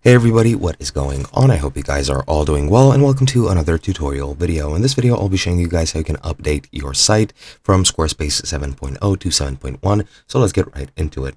Hey everybody, what is going on? I hope you guys are all doing well, and welcome to another tutorial video. In this video, I'll be showing you guys how you can update your site from Squarespace 7.0 to 7.1. So let's get right into it.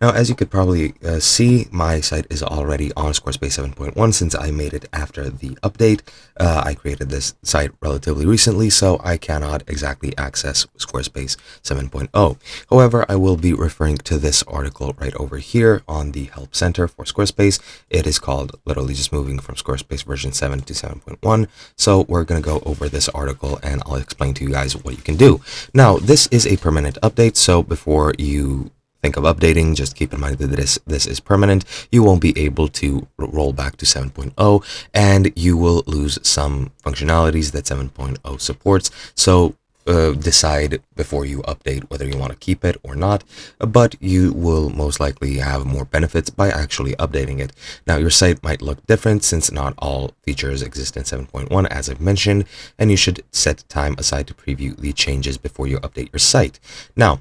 Now, as you could probably see, my site is already on Squarespace 7.1 since I made it after the update. I created this site relatively recently, so I cannot exactly access Squarespace 7.0. However, I will be referring to this article right over here on the Help Center for Squarespace. It is called literally just moving from Squarespace version 7 to 7.1. So we're going to go over this article and I'll explain to you guys what you can do. Now, this is a permanent update, so before you think of updating, just keep in mind that this is permanent. You won't be able to roll back to 7.0 and you will lose some functionalities that 7.0 supports. So decide before you update whether you want to keep it or not, but you will most likely have more benefits by actually updating it. Now, your site might look different since not all features exist in 7.1, as I've mentioned, and you should set time aside to preview the changes before you update your site. Now,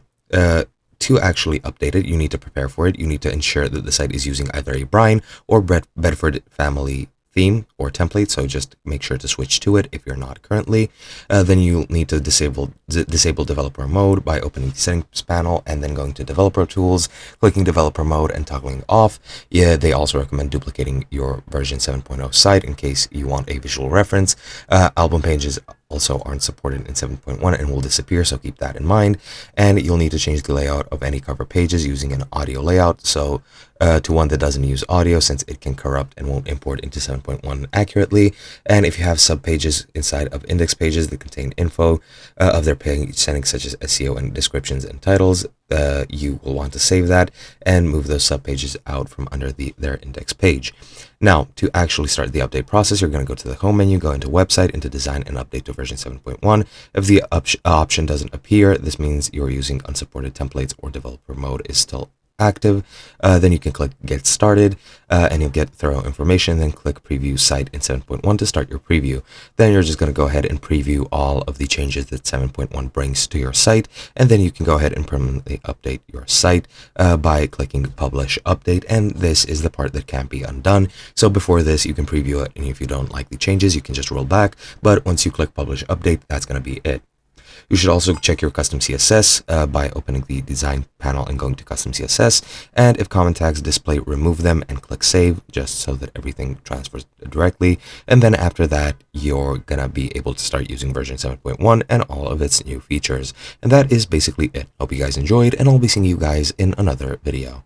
to actually update it, you need to prepare for it. You need to ensure that the site is using either a Brine or Bedford family theme or template, so just make sure to switch to it if you're not currently. Then you'll need to disable developer mode by opening the settings panel and then going to developer tools, clicking developer mode and toggling off. Yeah, they also recommend duplicating your version 7.0 site in case you want a visual reference. Album pages also aren't supported in 7.1 and will disappear, so keep that in mind. And you'll need to change the layout of any cover pages using an audio layout, so to one that doesn't use audio, since it can corrupt and won't import into 7.1 accurately. And if you have subpages inside of index pages that contain info of their page settings such as SEO and descriptions and titles, you will want to save that and move those subpages out from under their index page. Now, to actually start the update process, you're going to go to the home menu, go into website, into design, and update to version 7.1. If the option doesn't appear, this means you're using unsupported templates or developer mode is still active. Then you can click get started and you'll get thorough information. Then click preview site in 7.1 to start your preview. Then you're just going to go ahead and preview all of the changes that 7.1 brings to your site, and then you can go ahead and permanently update your site by clicking publish update, and this is the part that can't be undone. So before this, you can preview it, and if you don't like the changes, you can just roll back, but once you click publish update, that's going to be it. You should also check your custom CSS by opening the design panel and going to custom CSS. And if comment tags display, remove them and click save, just so that everything transfers directly. And then after that, you're gonna be able to start using version 7.1 and all of its new features. And that is basically it. Hope you guys enjoyed, and I'll be seeing you guys in another video.